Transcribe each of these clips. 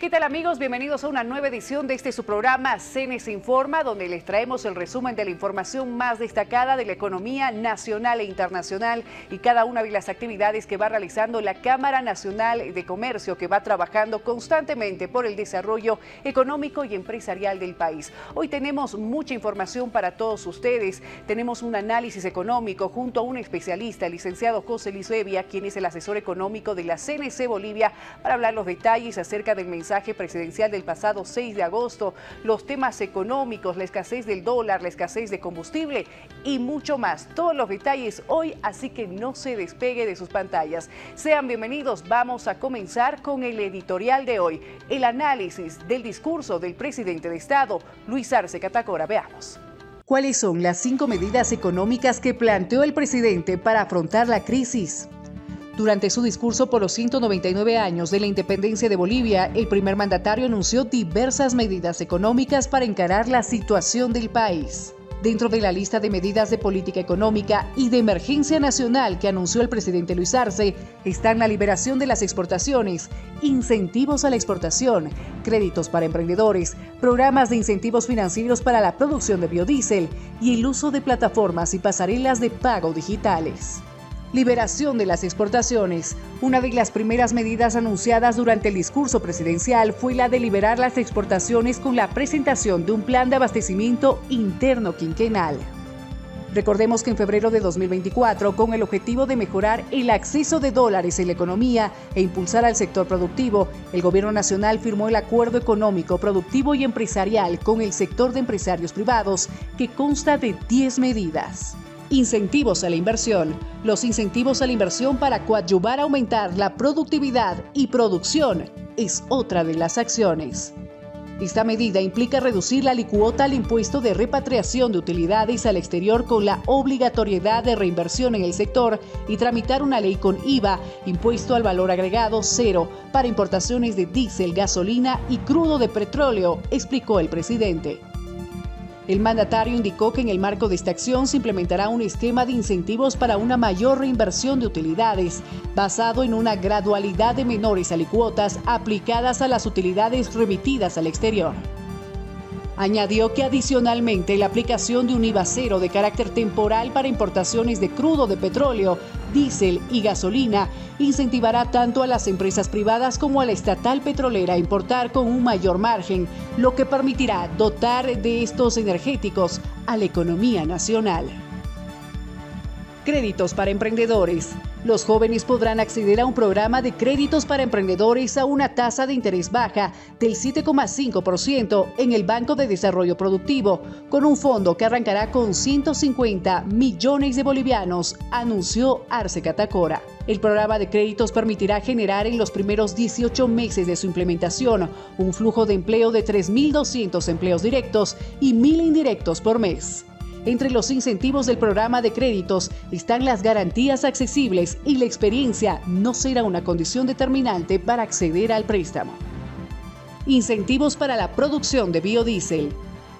¿Qué tal amigos? Bienvenidos a una nueva edición de su programa CNS Informa, donde les traemos el resumen de la información más destacada de la economía nacional e internacional y cada una de las actividades que va realizando la Cámara Nacional de Comercio, que va trabajando constantemente por el desarrollo económico y empresarial del país. Hoy tenemos mucha información para todos ustedes. Tenemos un análisis económico junto a un especialista, el licenciado José Luis Evia, quien es el asesor económico de la CNC Bolivia, para hablar los detalles acerca del mensaje presidencial del pasado 6 de agosto, los temas económicos, la escasez del dólar, la escasez de combustible y mucho más. Todos los detalles hoy, así que no se despegue de sus pantallas. Sean bienvenidos. Vamos a comenzar con el editorial de hoy, el análisis del discurso del presidente de Estado, Luis Arce Catacora. Veamos. ¿Cuáles son las 5 medidas económicas que planteó el presidente para afrontar la crisis? Durante su discurso por los 199 años de la independencia de Bolivia, el primer mandatario anunció diversas medidas económicas para encarar la situación del país. Dentro de la lista de medidas de política económica y de emergencia nacional que anunció el presidente Luis Arce, están la liberación de las exportaciones, incentivos a la exportación, créditos para emprendedores, programas de incentivos financieros para la producción de biodiesel y el uso de plataformas y pasarelas de pago digitales. Liberación de las exportaciones. Una de las primeras medidas anunciadas durante el discurso presidencial fue la de liberar las exportaciones con la presentación de un plan de abastecimiento interno quinquenal. Recordemos que en febrero de 2024, con el objetivo de mejorar el acceso de dólares en la economía e impulsar al sector productivo, el Gobierno Nacional firmó el Acuerdo Económico, Productivo y Empresarial con el sector de empresarios privados, que consta de 10 medidas. Incentivos a la inversión. Los incentivos a la inversión para coadyuvar a aumentar la productividad y producción es otra de las acciones. Esta medida implica reducir la alícuota al impuesto de repatriación de utilidades al exterior con la obligatoriedad de reinversión en el sector y tramitar una ley con IVA, impuesto al valor agregado cero, para importaciones de diésel, gasolina y crudo de petróleo, explicó el presidente. El mandatario indicó que en el marco de esta acción se implementará un esquema de incentivos para una mayor reinversión de utilidades, basado en una gradualidad de menores alícuotas aplicadas a las utilidades remitidas al exterior. Añadió que adicionalmente la aplicación de un IVA cero de carácter temporal para importaciones de crudo de petróleo, diésel y gasolina incentivará tanto a las empresas privadas como a la estatal petrolera a importar con un mayor margen, lo que permitirá dotar de estos energéticos a la economía nacional. Créditos para emprendedores. Los jóvenes podrán acceder a un programa de créditos para emprendedores a una tasa de interés baja del 7,5% en el Banco de Desarrollo Productivo, con un fondo que arrancará con 150 millones de bolivianos, anunció Arce Catacora. El programa de créditos permitirá generar en los primeros 18 meses de su implementación un flujo de empleo de 3.200 empleos directos y 1.000 indirectos por mes. Entre los incentivos del programa de créditos están las garantías accesibles y la experiencia no será una condición determinante para acceder al préstamo. Incentivos para la producción de biodiesel.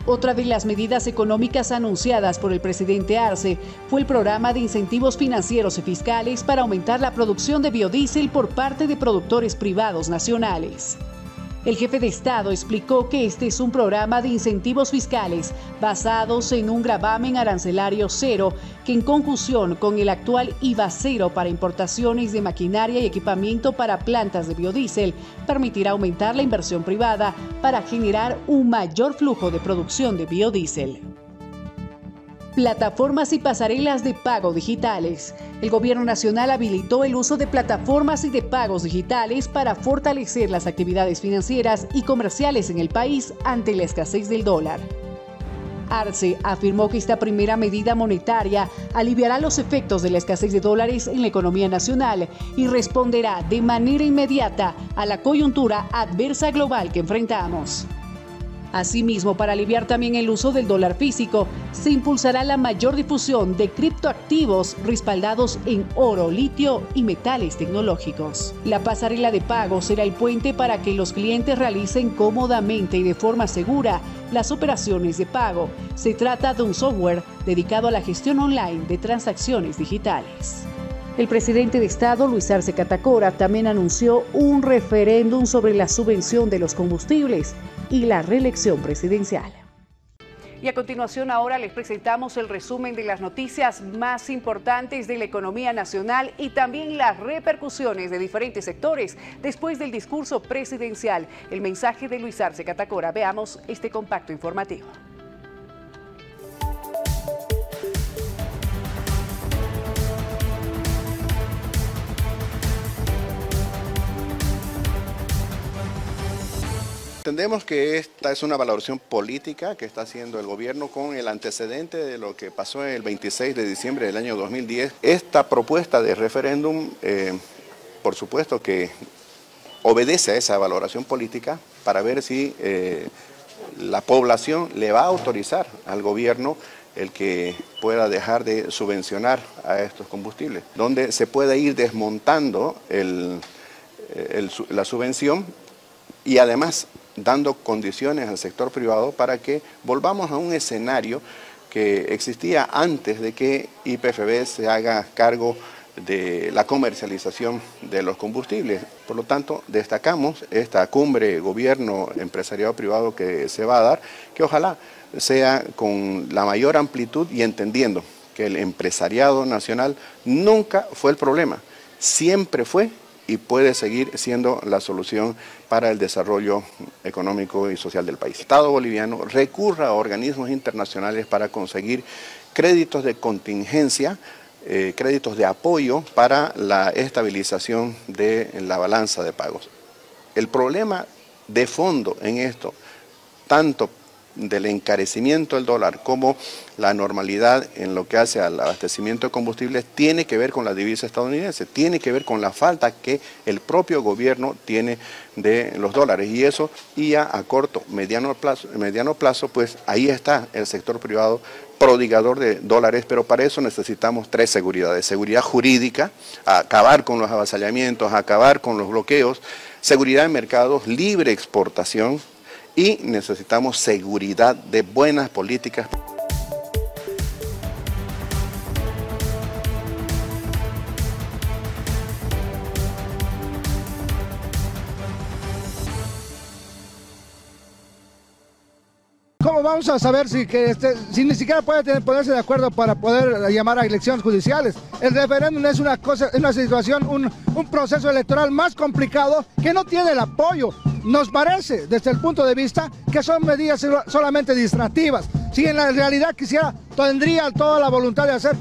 Otra de las medidas económicas anunciadas por el presidente Arce fue el programa de incentivos financieros y fiscales para aumentar la producción de biodiesel por parte de productores privados nacionales. El jefe de Estado explicó que este es un programa de incentivos fiscales basados en un gravamen arancelario cero que, en conjunción con el actual IVA cero para importaciones de maquinaria y equipamiento para plantas de biodiesel, permitirá aumentar la inversión privada para generar un mayor flujo de producción de biodiesel. Plataformas y pasarelas de pago digitales. El Gobierno Nacional habilitó el uso de plataformas y de pagos digitales para fortalecer las actividades financieras y comerciales en el país ante la escasez del dólar. Arce afirmó que esta primera medida monetaria aliviará los efectos de la escasez de dólares en la economía nacional y responderá de manera inmediata a la coyuntura adversa global que enfrentamos. Asimismo, para aliviar también el uso del dólar físico, se impulsará la mayor difusión de criptoactivos respaldados en oro, litio y metales tecnológicos. La pasarela de pago será el puente para que los clientes realicen cómodamente y de forma segura las operaciones de pago. Se trata de un software dedicado a la gestión online de transacciones digitales. El presidente de Estado, Luis Arce Catacora, también anunció un referéndum sobre la subvención de los combustibles y la reelección presidencial. Y a continuación ahora les presentamos el resumen de las noticias más importantes de la economía nacional y también las repercusiones de diferentes sectores después del discurso presidencial. El mensaje de Luis Arce Catacora. Veamos este compacto informativo. Entendemos que esta es una valoración política que está haciendo el gobierno con el antecedente de lo que pasó el 26 de diciembre del año 2010. Esta propuesta de referéndum, por supuesto que obedece a esa valoración política para ver si la población le va a autorizar al gobierno el que pueda dejar de subvencionar a estos combustibles, donde se puede ir desmontando la subvención y además dando condiciones al sector privado para que volvamos a un escenario que existía antes de que YPFB se haga cargo de la comercialización de los combustibles. Por lo tanto, destacamos esta cumbre gobierno empresariado privado que se va a dar, que ojalá sea con la mayor amplitud y entendiendo que el empresariado nacional nunca fue el problema, siempre fue y puede seguir siendo la solución para el desarrollo económico y social del país. El Estado boliviano recurra a organismos internacionales para conseguir créditos de contingencia, créditos de apoyo para la estabilización de la balanza de pagos. El problema de fondo en esto, tanto del encarecimiento del dólar como la normalidad en lo que hace al abastecimiento de combustibles, tiene que ver con la divisa estadounidense, tiene que ver con la falta que el propio gobierno tiene de los dólares, y eso ya a corto, mediano plazo, pues ahí está el sector privado prodigador de dólares, pero para eso necesitamos tres seguridades: seguridad jurídica, acabar con los avasallamientos, acabar con los bloqueos, seguridad en mercados, libre exportación, y necesitamos seguridad de buenas políticas. ¿Cómo vamos a saber si ni siquiera puede ponerse de acuerdo para poder llamar a elecciones judiciales? El referéndum es una situación, un proceso electoral más complicado que no tiene el apoyo. Nos parece, desde el punto de vista, que son medidas solamente distractivas. Si en la realidad tendría toda la voluntad de hacer,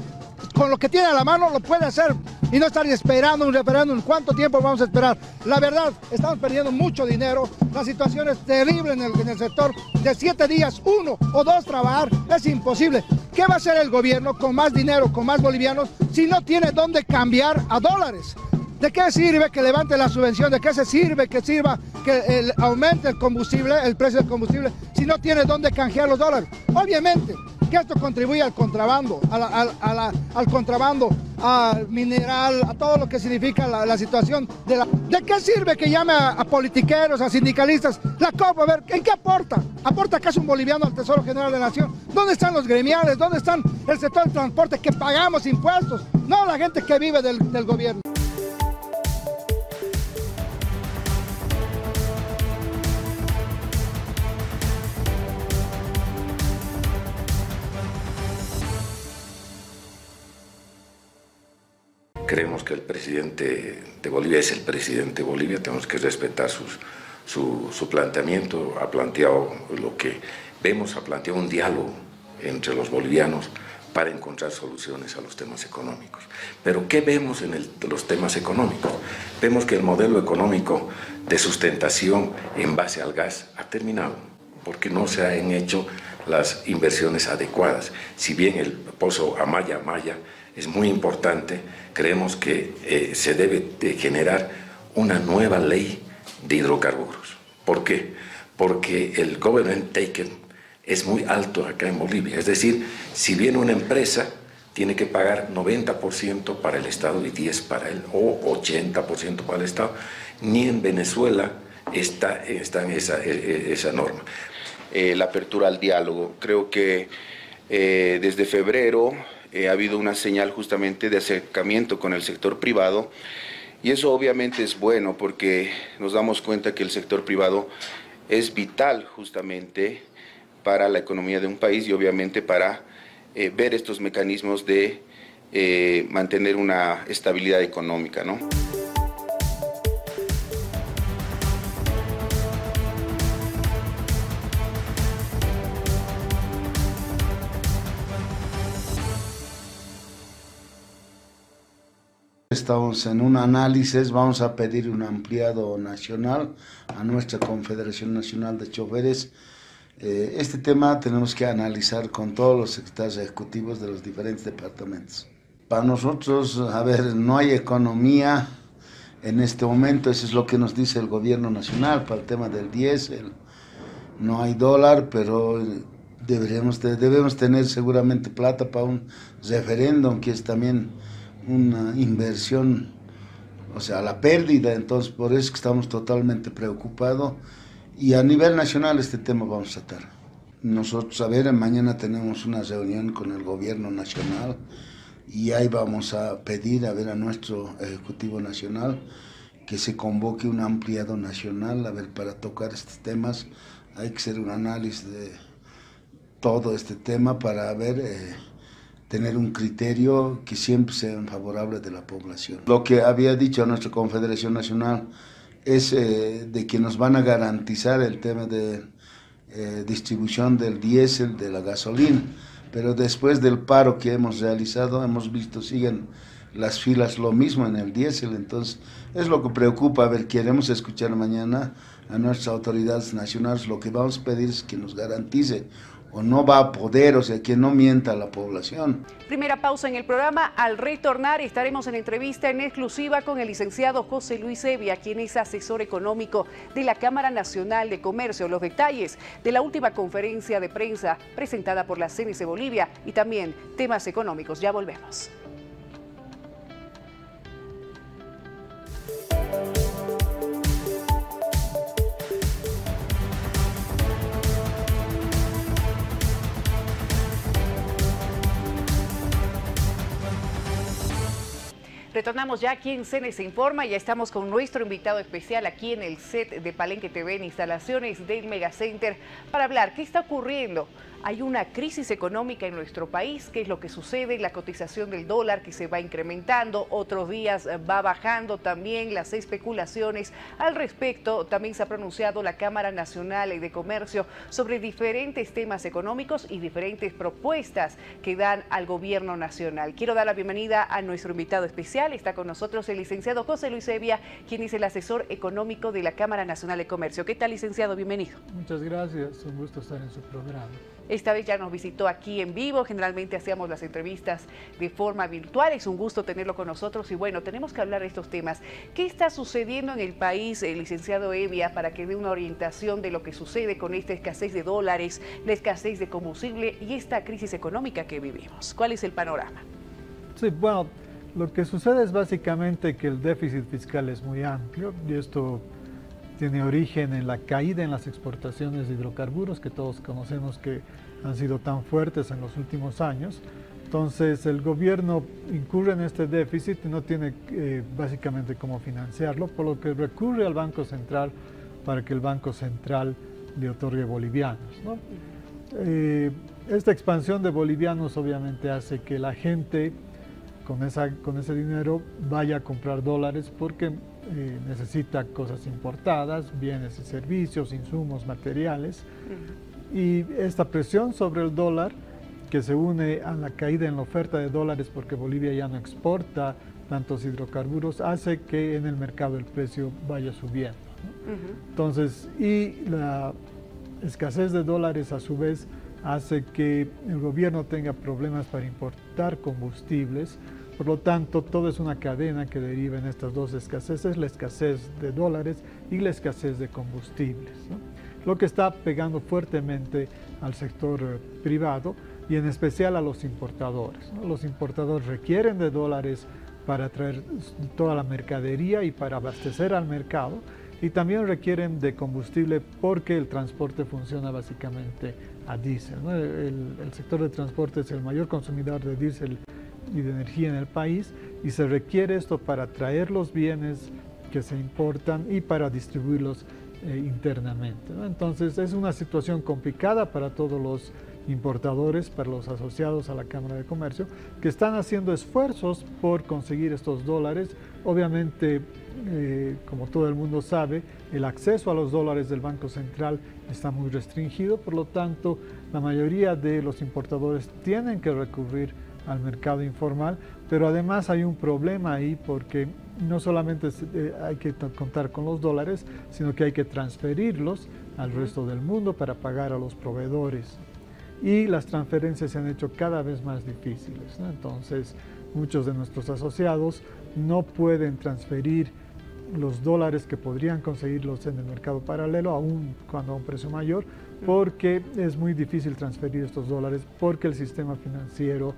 con lo que tiene a la mano lo puede hacer y no estar esperando un referéndum. ¿Cuánto tiempo vamos a esperar? La verdad, estamos perdiendo mucho dinero, la situación es terrible en el sector. De 7 días, 1 o 2 trabajar es imposible. ¿Qué va a hacer el gobierno con más dinero, con más bolivianos, si no tiene dónde cambiar a dólares? ¿De qué sirve que levante la subvención? ¿De qué sirve que aumente el combustible, el precio del combustible, si no tiene dónde canjear los dólares? Obviamente que esto contribuye al contrabando, al contrabando, al mineral, a todo lo que significa la situación ¿De qué sirve que llame a politiqueros, a sindicalistas? La COP, a ver, ¿en qué aporta? ¿Aporta acaso un boliviano al Tesoro General de la Nación? ¿Dónde están los gremiales? ¿Dónde están el sector del transporte que pagamos impuestos? No la gente que vive del gobierno. Creemos que el presidente de Bolivia es el presidente de Bolivia, tenemos que respetar su planteamiento. Ha planteado lo que vemos, ha planteado un diálogo entre los bolivianos para encontrar soluciones a los temas económicos. Pero ¿qué vemos en los temas económicos? Vemos que el modelo económico de sustentación en base al gas ha terminado, porque no se han hecho las inversiones adecuadas. Si bien el pozo Amaya es muy importante, creemos que se debe de generar una nueva ley de hidrocarburos. ¿Por qué? Porque el government taken es muy alto acá en Bolivia. Es decir, si viene una empresa, tiene que pagar 90% para el Estado y 10% para él, o 80% para el Estado. Ni en Venezuela está en esa norma. La apertura al diálogo. Creo que desde febrero ha habido una señal justamente de acercamiento con el sector privado, y eso obviamente es bueno porque nos damos cuenta que el sector privado es vital justamente para la economía de un país y obviamente para ver estos mecanismos de mantener una estabilidad económica, ¿no? Estamos en un análisis, vamos a pedir un ampliado nacional a nuestra Confederación Nacional de Choferes. Este tema tenemos que analizar con todos los secretarios ejecutivos de los diferentes departamentos. Para nosotros, a ver, no hay economía en este momento, eso es lo que nos dice el gobierno nacional para el tema del diésel. No hay dólar, pero debemos tener seguramente plata para un referéndum, que es también una inversión, o sea, la pérdida. Entonces por eso que estamos totalmente preocupados, y a nivel nacional este tema vamos a tratar. Nosotros, a ver, mañana tenemos una reunión con el gobierno nacional y ahí vamos a pedir, a ver, a nuestro Ejecutivo Nacional que se convoque un ampliado nacional, a ver, para tocar estos temas. Hay que hacer un análisis de todo este tema para ver, tener un criterio que siempre sea favorable de la población. Lo que había dicho nuestra Confederación Nacional es de que nos van a garantizar el tema de distribución del diésel, de la gasolina, pero después del paro que hemos realizado, hemos visto siguen las filas lo mismo en el diésel. Entonces es lo que preocupa. A ver, queremos escuchar mañana a nuestras autoridades nacionales. Lo que vamos a pedir es que nos garantice, o no va a poder, o sea, que no mienta a la población. Primera pausa en el programa. Al retornar estaremos en entrevista en exclusiva con el licenciado José Luis Hevia, quien es asesor económico de la Cámara Nacional de Comercio. Los detalles de la última conferencia de prensa presentada por la CNC Bolivia y también temas económicos. Ya volvemos. Retornamos ya aquí en CNC Informa, ya estamos con nuestro invitado especial aquí en el set de Palenque TV, en instalaciones del Megacenter, para hablar qué está ocurriendo. Hay una crisis económica en nuestro país. ¿Qué es lo que sucede? La cotización del dólar que se va incrementando, otros días va bajando también, las especulaciones al respecto. También se ha pronunciado la Cámara Nacional de Comercio sobre diferentes temas económicos y diferentes propuestas que dan al gobierno nacional. Quiero dar la bienvenida a nuestro invitado especial. Está con nosotros el licenciado José Luis Hevia, quien es el asesor económico de la Cámara Nacional de Comercio. ¿Qué tal, licenciado? Bienvenido. Muchas gracias, un gusto estar en su programa. Esta vez ya nos visitó aquí en vivo. Generalmente hacíamos las entrevistas de forma virtual. Es un gusto tenerlo con nosotros y bueno, tenemos que hablar de estos temas. ¿Qué está sucediendo en el país, licenciado Hevia, para que dé una orientación de lo que sucede con esta escasez de dólares, la escasez de combustible y esta crisis económica que vivimos? ¿Cuál es el panorama? Sí, bueno, lo que sucede es básicamente que el déficit fiscal es muy amplio y esto tiene origen en la caída en las exportaciones de hidrocarburos, que todos conocemos que han sido tan fuertes en los últimos años. Entonces el gobierno incurre en este déficit y no tiene básicamente cómo financiarlo, por lo que recurre al Banco Central para que el Banco Central le otorgue bolivianos, ¿no? Esta expansión de bolivianos obviamente hace que la gente con ese dinero vaya a comprar dólares porque necesita cosas importadas, bienes y servicios, insumos, materiales. Y esta presión sobre el dólar, que se une a la caída en la oferta de dólares porque Bolivia ya no exporta tantos hidrocarburos, hace que en el mercado el precio vaya subiendo, ¿no? Entonces, y la escasez de dólares a su vez hace que el gobierno tenga problemas para importar combustibles. Por lo tanto, todo es una cadena que deriva en estas dos escaseces, la escasez de dólares y la escasez de combustibles, ¿no? Lo que está pegando fuertemente al sector privado y en especial a los importadores, ¿no? Los importadores requieren de dólares para traer toda la mercadería y para abastecer al mercado, y también requieren de combustible porque el transporte funciona básicamente a diésel, ¿no? El sector de transporte es el mayor consumidor de diésel y de energía en el país y se requiere esto para traer los bienes que se importan y para distribuirlos internamente, ¿no? Entonces es una situación complicada para todos los importadores, para los asociados a la Cámara de Comercio, que están haciendo esfuerzos por conseguir estos dólares. Obviamente, como todo el mundo sabe, el acceso a los dólares del Banco Central está muy restringido, por lo tanto, la mayoría de los importadores tienen que recurrir al mercado informal, pero además hay un problema ahí porque no solamente hay que contar con los dólares, sino que hay que transferirlos al resto del mundo para pagar a los proveedores. Y las transferencias se han hecho cada vez más difíciles, ¿no? Entonces, muchos de nuestros asociados no pueden transferir los dólares que podrían conseguirlos en el mercado paralelo, aún cuando a un precio mayor, porque es muy difícil transferir estos dólares, porque el sistema financiero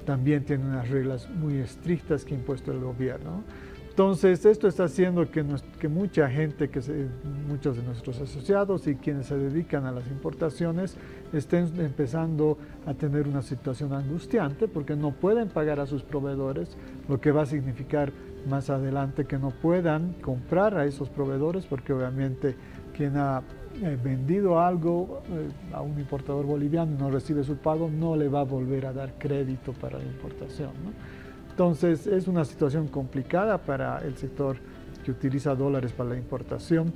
también tiene unas reglas muy estrictas que ha impuesto el gobierno. Entonces, esto está haciendo que mucha gente, muchos de nuestros asociados y quienes se dedican a las importaciones estén empezando a tener una situación angustiante porque no pueden pagar a sus proveedores, lo que va a significar más adelante que no puedan comprar a esos proveedores porque obviamente quien ha vendido algo a un importador boliviano y no recibe su pago, no le va a volver a dar crédito para la importación, ¿no? Entonces es una situación complicada para el sector que utiliza dólares para la importación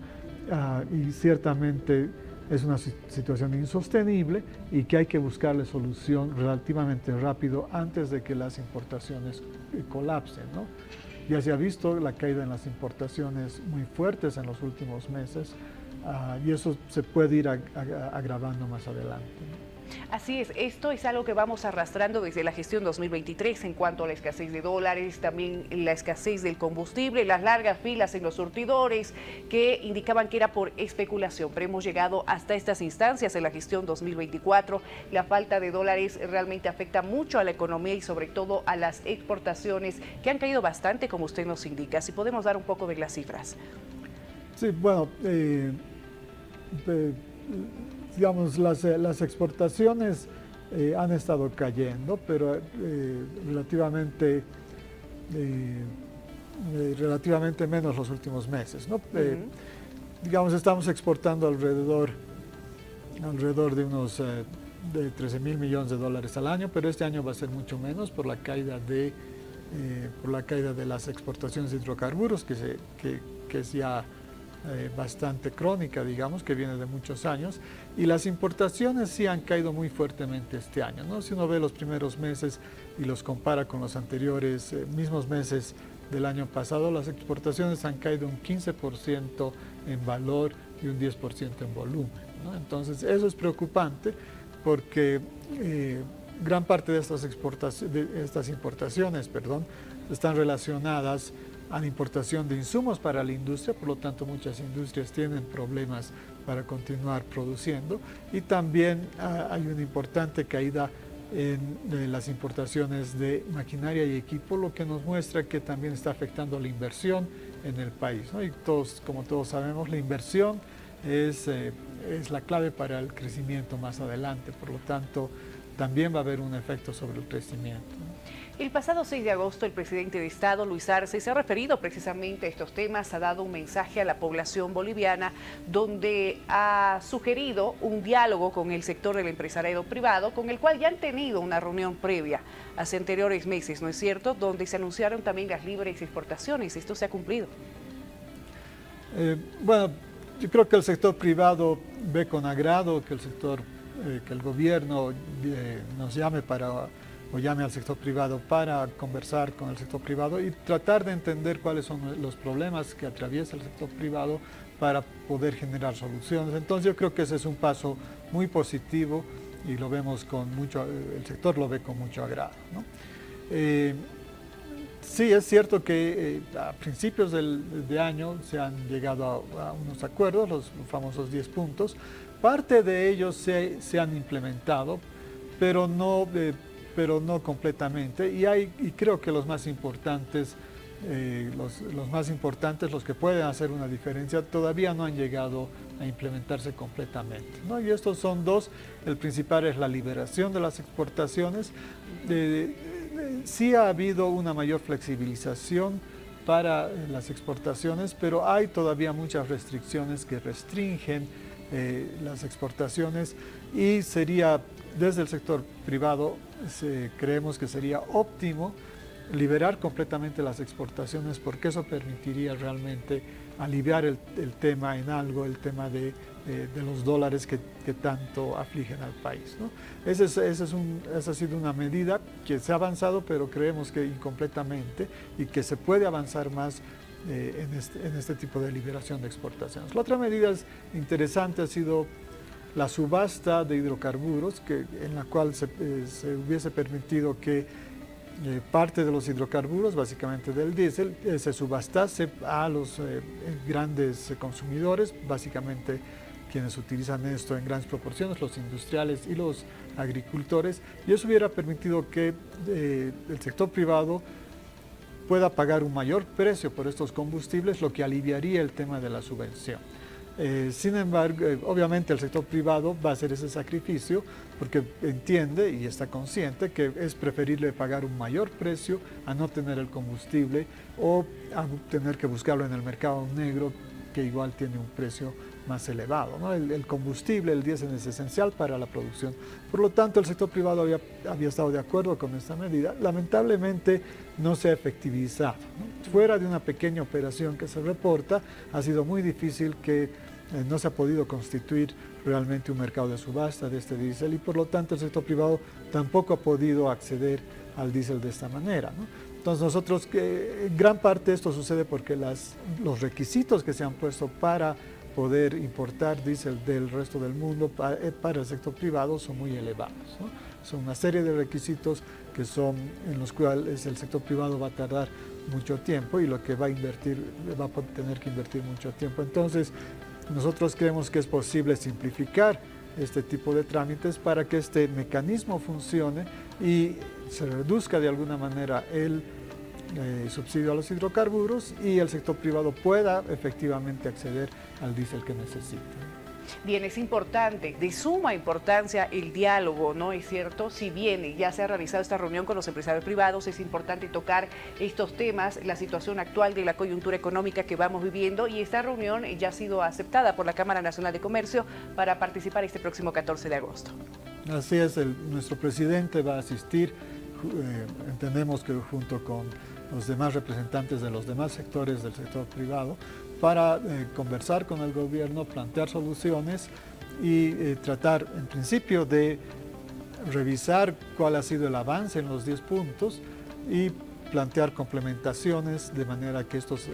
y ciertamente es una situación insostenible y que hay que buscarle solución relativamente rápido antes de que las importaciones colapsen, ¿no? Ya se ha visto la caída en las importaciones muy fuertes en los últimos meses y eso se puede ir agravando más adelante, ¿no? Así es, esto es algo que vamos arrastrando desde la gestión 2023 en cuanto a la escasez de dólares, también la escasez del combustible, las largas filas en los surtidores que indicaban que era por especulación, pero hemos llegado hasta estas instancias en la gestión 2024. La falta de dólares realmente afecta mucho a la economía y sobre todo a las exportaciones que han caído bastante, como usted nos indica. Si podemos dar un poco de las cifras. Sí, bueno, digamos, las exportaciones han estado cayendo, pero relativamente menos los últimos meses, ¿no? Digamos, estamos exportando alrededor de unos de 13.000 millones de dólares al año, pero este año va a ser mucho menos por la caída de las exportaciones de hidrocarburos, que es ya bastante crónica, digamos, que viene de muchos años, y las importaciones sí han caído muy fuertemente este año, ¿no? Si uno ve los primeros meses y los compara con los anteriores mismos meses del año pasado, las exportaciones han caído un 15% en valor y un 10% en volumen, ¿no? Entonces eso es preocupante porque gran parte de estas importaciones están relacionadas a la importación de insumos para la industria, por lo tanto muchas industrias tienen problemas para continuar produciendo y también hay una importante caída en las importaciones de maquinaria y equipo, lo que nos muestra que también está afectando la inversión en el país, ¿no? Y como todos sabemos, la inversión es la clave para el crecimiento más adelante, por lo tanto también va a haber un efecto sobre el crecimiento, ¿no? El pasado 6 de agosto, el presidente de Estado, Luis Arce, se ha referido precisamente a estos temas, ha dado un mensaje a la población boliviana donde ha sugerido un diálogo con el sector del empresariado privado, con el cual ya han tenido una reunión previa hace anteriores meses, ¿no es cierto?, donde se anunciaron también las libres exportaciones. ¿Esto se ha cumplido? Bueno, yo creo que el sector privado ve con agrado que el gobierno nos llame o llame al sector privado para conversar con el sector privado y tratar de entender cuáles son los problemas que atraviesa el sector privado para poder generar soluciones. Entonces yo creo que ese es un paso muy positivo y lo vemos el sector lo ve con mucho agrado, ¿no? Sí, es cierto que a principios de año se han llegado a unos acuerdos, los famosos 10 puntos. Parte de ellos se han implementado, pero no completamente, y creo que los más importantes los más importantes, los que pueden hacer una diferencia, todavía no han llegado a implementarse completamente, ¿no? Y estos son dos. El principal es la liberación de las exportaciones. Sí ha habido una mayor flexibilización para las exportaciones, pero hay todavía muchas restricciones que restringen las exportaciones, y sería, desde el sector privado, creemos que sería óptimo liberar completamente las exportaciones, porque eso permitiría realmente aliviar el tema en algo, el tema de los dólares que tanto afligen al país, ¿no? Esa ha sido una medida que se ha avanzado, pero creemos que incompletamente, y que se puede avanzar más en este tipo de liberación de exportaciones. La otra medida interesante ha sido la subasta de hidrocarburos, en la cual se hubiese permitido que parte de los hidrocarburos, básicamente del diésel, se subastase a los grandes consumidores, básicamente quienes utilizan esto en grandes proporciones, los industriales y los agricultores, y eso hubiera permitido que el sector privado pueda pagar un mayor precio por estos combustibles, lo que aliviaría el tema de la subvención. Sin embargo, obviamente el sector privado va a hacer ese sacrificio porque entiende y está consciente que es preferible pagar un mayor precio a no tener el combustible, o a tener que buscarlo en el mercado negro, que igual tiene un precio más elevado, ¿no? El combustible, el diésel, es esencial para la producción. Por lo tanto, el sector privado había estado de acuerdo con esta medida. Lamentablemente no se ha efectivizado, ¿no? Fuera de una pequeña operación que se reporta, ha sido muy difícil que no se ha podido constituir realmente un mercado de subasta de este diésel, y por lo tanto el sector privado tampoco ha podido acceder al diésel de esta manera, ¿no? Entonces nosotros, en gran parte esto sucede porque los requisitos que se han puesto para poder importar diésel del resto del mundo para el sector privado son muy elevados, ¿no? Son una serie de requisitos en los cuales el sector privado va a tardar mucho tiempo, y lo que va a tener que invertir mucho tiempo. Entonces, nosotros creemos que es posible simplificar este tipo de trámites para que este mecanismo funcione y se reduzca de alguna manera el subsidio a los hidrocarburos, y el sector privado pueda efectivamente acceder al diésel que necesita. Bien, es importante, de suma importancia el diálogo, ¿no es cierto? Si bien ya se ha realizado esta reunión con los empresarios privados, es importante tocar estos temas, la situación actual de la coyuntura económica que vamos viviendo, y esta reunión ya ha sido aceptada por la Cámara Nacional de Comercio para participar este próximo 14 de agosto. Así es, nuestro presidente va a asistir, entendemos que junto con los demás representantes de los demás sectores del sector privado, para conversar con el gobierno, plantear soluciones y tratar en principio de revisar cuál ha sido el avance en los 10 puntos y plantear complementaciones de manera que estos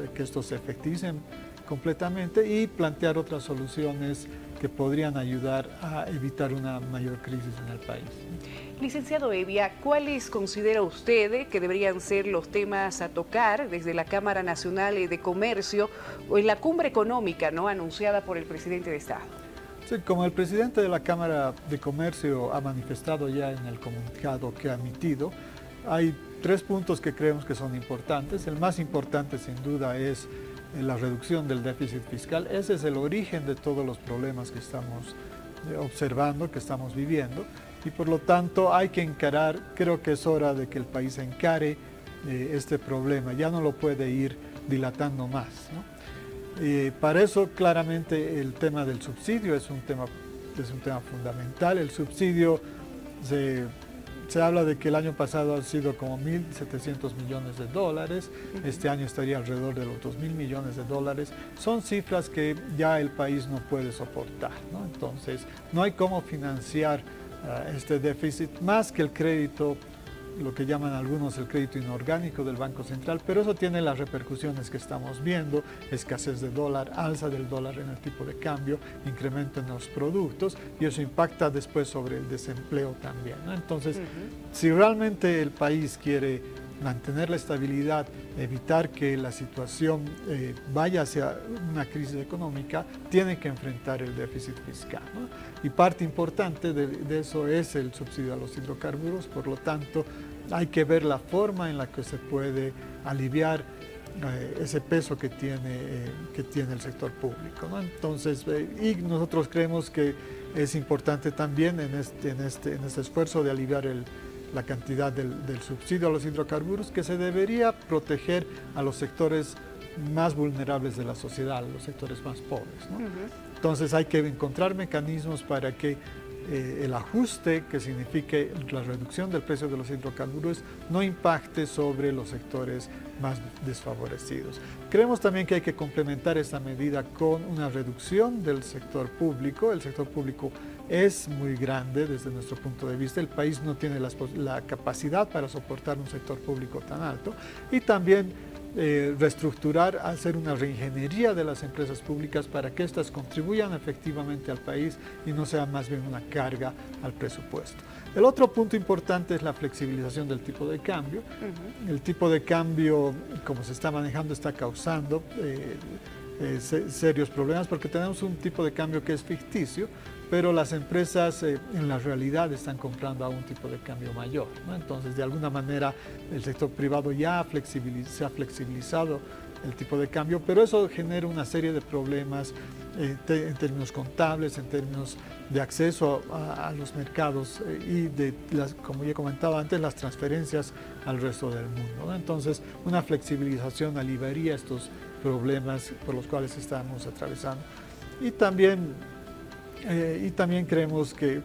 se efectivicen completamente, y plantear otras soluciones que podrían ayudar a evitar una mayor crisis en el país. Licenciado Hevia, ¿cuáles considera usted que deberían ser los temas a tocar desde la Cámara Nacional de Comercio o en la cumbre económica, ¿no?, anunciada por el presidente de Estado? Sí, como el presidente de la Cámara de Comercio ha manifestado ya en el comunicado que ha emitido, hay 3 puntos que creemos que son importantes. El más importante, sin duda, es la reducción del déficit fiscal. Ese es el origen de todos los problemas que estamos observando, que estamos viviendo, y por lo tanto hay que encarar, creo que es hora de que el país encare este problema, ya no lo puede ir dilatando más, ¿no? Para eso, claramente, el tema del subsidio es un tema fundamental. El subsidio, se habla de que el año pasado han sido como 1.700 millones de dólares, este año estaría alrededor de los 2.000 millones de dólares. Son cifras que ya el país no puede soportar, ¿no? Entonces, no hay cómo financiar este déficit más que el crédito, lo que llaman algunos el crédito inorgánico del Banco Central, pero eso tiene las repercusiones que estamos viendo: escasez de dólar, alza del dólar en el tipo de cambio, incremento en los productos, y eso impacta después sobre el desempleo también, ¿no? Entonces, si realmente el país quiere mantener la estabilidad, evitar que la situación vaya hacia una crisis económica, tiene que enfrentar el déficit fiscal, ¿no? Y parte importante de eso es el subsidio a los hidrocarburos. Por lo tanto, hay que ver la forma en la que se puede aliviar ese peso que tiene el sector público, ¿no? Entonces, y nosotros creemos que es importante también en este esfuerzo de aliviar la cantidad del subsidio a los hidrocarburos, que se debería proteger a los sectores más vulnerables de la sociedad, los sectores más pobres, ¿no? Entonces hay que encontrar mecanismos para que el ajuste que signifique la reducción del precio de los hidrocarburos no impacte sobre los sectores más desfavorecidos. Creemos también que hay que complementar esta medida con una reducción del sector público. El sector público es muy grande desde nuestro punto de vista. El país no tiene la capacidad para soportar un sector público tan alto. Y también reestructurar, hacer una reingeniería de las empresas públicas para que éstas contribuyan efectivamente al país y no sea más bien una carga al presupuesto. El otro punto importante es la flexibilización del tipo de cambio. El tipo de cambio, como se está manejando, está causando serios problemas porque tenemos un tipo de cambio que es ficticio, pero las empresas en la realidad están comprando a un tipo de cambio mayor, ¿no? Entonces, de alguna manera, el sector privado ya se ha flexibilizado el tipo de cambio, pero eso genera una serie de problemas en términos contables, en términos de acceso a los mercados y como ya comentaba antes, las transferencias al resto del mundo, ¿no? Entonces, una flexibilización aliviaría estos problemas por los cuales estamos atravesando. Y también creemos que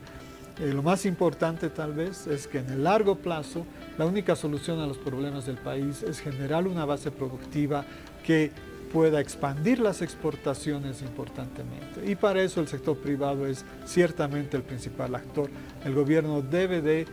lo más importante tal vez es que en el largo plazo la única solución a los problemas del país es generar una base productiva que pueda expandir las exportaciones importantemente. Y para eso el sector privado es ciertamente el principal actor. El gobierno debe de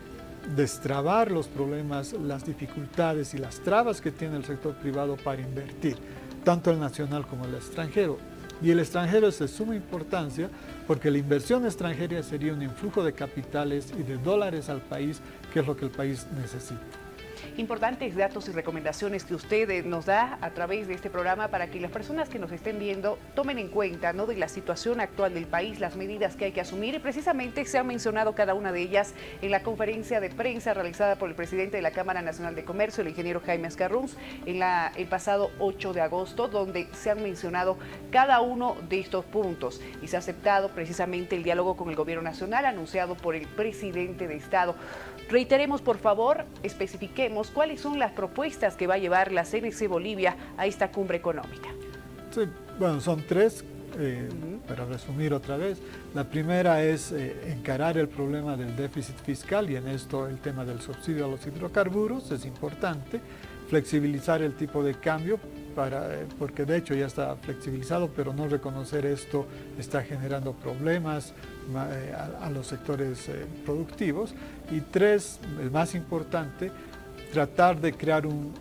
destrabar los problemas, las dificultades y las trabas que tiene el sector privado para invertir, tanto el nacional como el extranjero. Y el extranjero es de suma importancia porque la inversión extranjera sería un influjo de capitales y de dólares al país, que es lo que el país necesita. Importantes datos y recomendaciones que usted nos da a través de este programa para que las personas que nos estén viendo tomen en cuenta, ¿no?, de la situación actual del país, las medidas que hay que asumir, y precisamente se han mencionado cada una de ellas en la conferencia de prensa realizada por el presidente de la Cámara Nacional de Comercio, el ingeniero Jaime Ascarruns, el pasado 8 de agosto, donde se han mencionado cada uno de estos puntos y se ha aceptado precisamente el diálogo con el gobierno nacional anunciado por el presidente de Estado. Reiteremos, por favor, especifiquemos cuáles son las propuestas que va a llevar la CNC Bolivia a esta cumbre económica. Sí, bueno, son tres, para resumir otra vez. La primera es encarar el problema del déficit fiscal, y en esto el tema del subsidio a los hidrocarburos es importante. Flexibilizar el tipo de cambio, porque de hecho ya está flexibilizado, pero no reconocer esto está generando problemas a los sectores productivos. Y tres, el más importante, tratar de crear un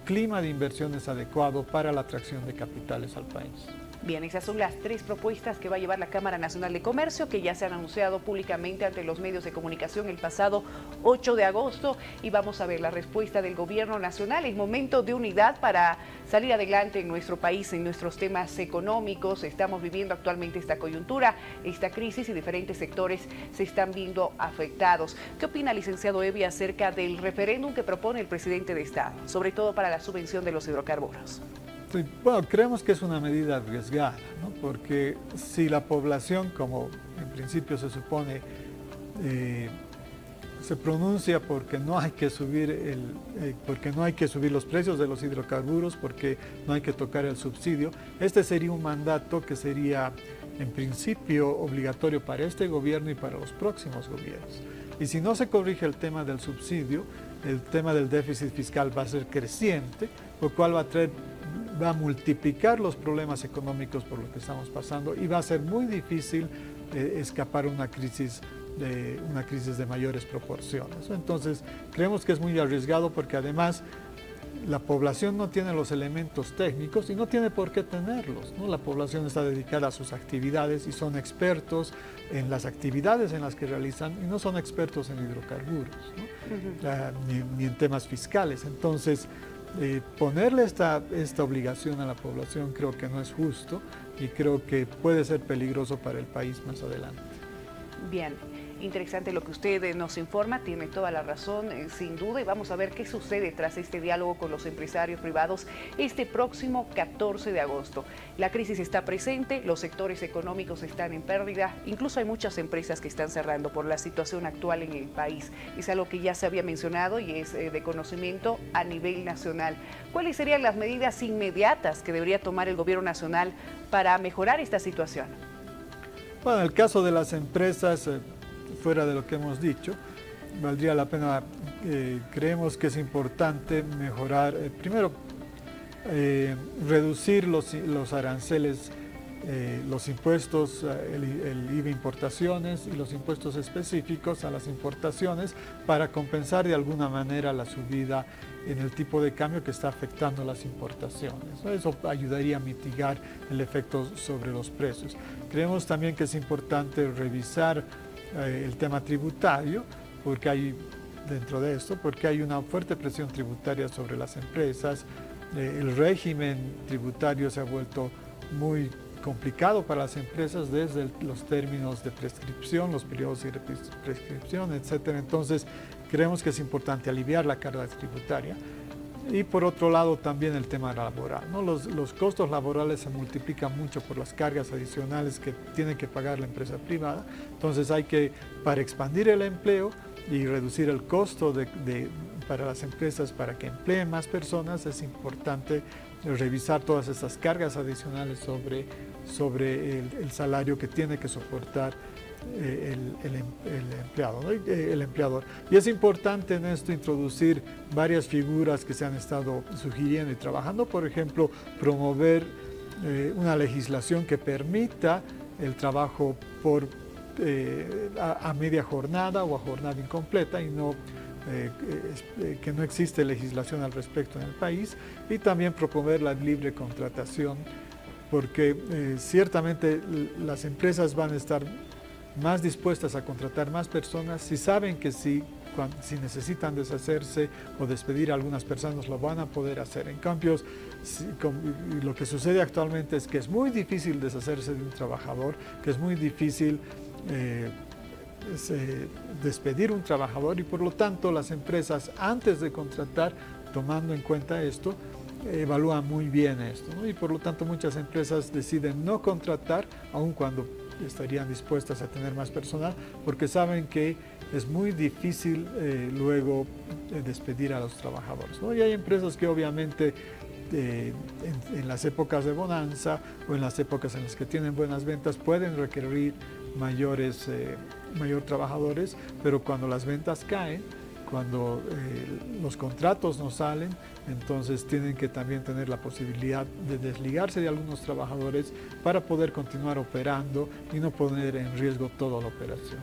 clima de inversiones adecuado para la atracción de capitales al país. Bien, esas son las tres propuestas que va a llevar la Cámara Nacional de Comercio, que ya se han anunciado públicamente ante los medios de comunicación el pasado 8 de agosto, y vamos a ver la respuesta del gobierno nacional. Es momento de unidad para salir adelante en nuestro país, en nuestros temas económicos. Estamos viviendo actualmente esta coyuntura, esta crisis, y diferentes sectores se están viendo afectados. ¿Qué opina, licenciado Evi, acerca del referéndum que propone el presidente de Estado, sobre todo para la subvención de los hidrocarburos? Sí, bueno, creemos que es una medida arriesgada, ¿no? Porque si la población, como en principio se supone, se pronuncia porque no hay que subir los precios de los hidrocarburos, porque no hay que tocar el subsidio, este sería un mandato que sería en principio obligatorio para este gobierno y para los próximos gobiernos. Y si no se corrige el tema del subsidio, el tema del déficit fiscal va a ser creciente, lo cual va a multiplicar los problemas económicos por lo que estamos pasando, y va a ser muy difícil escapar una crisis de mayores proporciones. Entonces, creemos que es muy arriesgado porque además la población no tiene los elementos técnicos y no tiene por qué tenerlos, ¿no? La población está dedicada a sus actividades y son expertos en las actividades en las que realizan, y no son expertos en hidrocarburos, ¿no? Ni en temas fiscales. Entonces, ponerle esta obligación a la población creo que no es justo, y creo que puede ser peligroso para el país más adelante. Bien, interesante lo que usted nos informa, tiene toda la razón, sin duda, y vamos a ver qué sucede tras este diálogo con los empresarios privados este próximo 14 de agosto. La crisis está presente, los sectores económicos están en pérdida, incluso hay muchas empresas que están cerrando por la situación actual en el país. Es algo que ya se había mencionado y es de conocimiento a nivel nacional. ¿Cuáles serían las medidas inmediatas que debería tomar el gobierno nacional para mejorar esta situación? Bueno, en el caso de las empresas, fuera de lo que hemos dicho, valdría la pena, creemos que es importante mejorar, primero, reducir los aranceles, los impuestos, el IVA importaciones y los impuestos específicos a las importaciones para compensar de alguna manera la subida en el tipo de cambio que está afectando las importaciones. Eso ayudaría a mitigar el efecto sobre los precios. Creemos también que es importante revisar el tema tributario, porque hay, dentro de esto, porque hay una fuerte presión tributaria sobre las empresas. El régimen tributario se ha vuelto muy complicado para las empresas desde los términos de prescripción, los periodos de prescripción, etc. Entonces, creemos que es importante aliviar la carga tributaria. Y por otro lado también el tema laboral, ¿no? Los costos laborales se multiplican mucho por las cargas adicionales que tiene que pagar la empresa privada. Entonces hay que, para expandir el empleo y reducir el costo para las empresas para que empleen más personas, es importante revisar todas estas cargas adicionales sobre el salario que tiene que soportar el empleado, ¿no? El empleador. Y es importante en esto introducir varias figuras que se han estado sugiriendo y trabajando, por ejemplo, promover una legislación que permita el trabajo a media jornada o a jornada incompleta y no que no existe legislación al respecto en el país, y también promover la libre contratación, porque ciertamente las empresas van a estar más dispuestas a contratar más personas si saben que si necesitan deshacerse o despedir a algunas personas lo van a poder hacer. En cambio, lo que sucede actualmente es que es muy difícil deshacerse de un trabajador, que es muy difícil despedir un trabajador, y por lo tanto las empresas, antes de contratar, tomando en cuenta esto, evalúan muy bien esto, ¿no? Y por lo tanto muchas empresas deciden no contratar, aun cuando estarían dispuestas a tener más personal, porque saben que es muy difícil luego despedir a los trabajadores, ¿no? Y hay empresas que obviamente en las épocas de bonanza o en las épocas en las que tienen buenas ventas pueden requerir mayor trabajadores, pero cuando las ventas caen, cuando los contratos no salen, entonces tienen que también tener la posibilidad de desligarse de algunos trabajadores para poder continuar operando y no poner en riesgo toda la operación.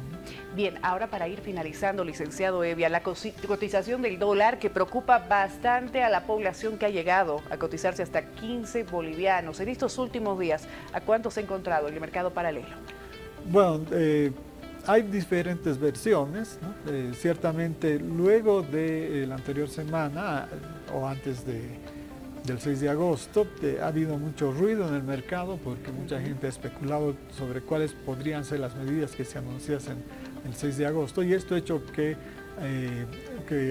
Bien, ahora para ir finalizando, licenciado Hevia, la cotización del dólar que preocupa bastante a la población que ha llegado a cotizarse hasta 15 bolivianos. En estos últimos días, ¿a cuánto se ha encontrado en el mercado paralelo? Bueno, hay diferentes versiones, ¿no? Ciertamente luego de la anterior semana o antes del 6 de agosto ha habido mucho ruido en el mercado porque mucha gente ha especulado sobre cuáles podrían ser las medidas que se anunciasen el 6 de agosto, y esto ha hecho que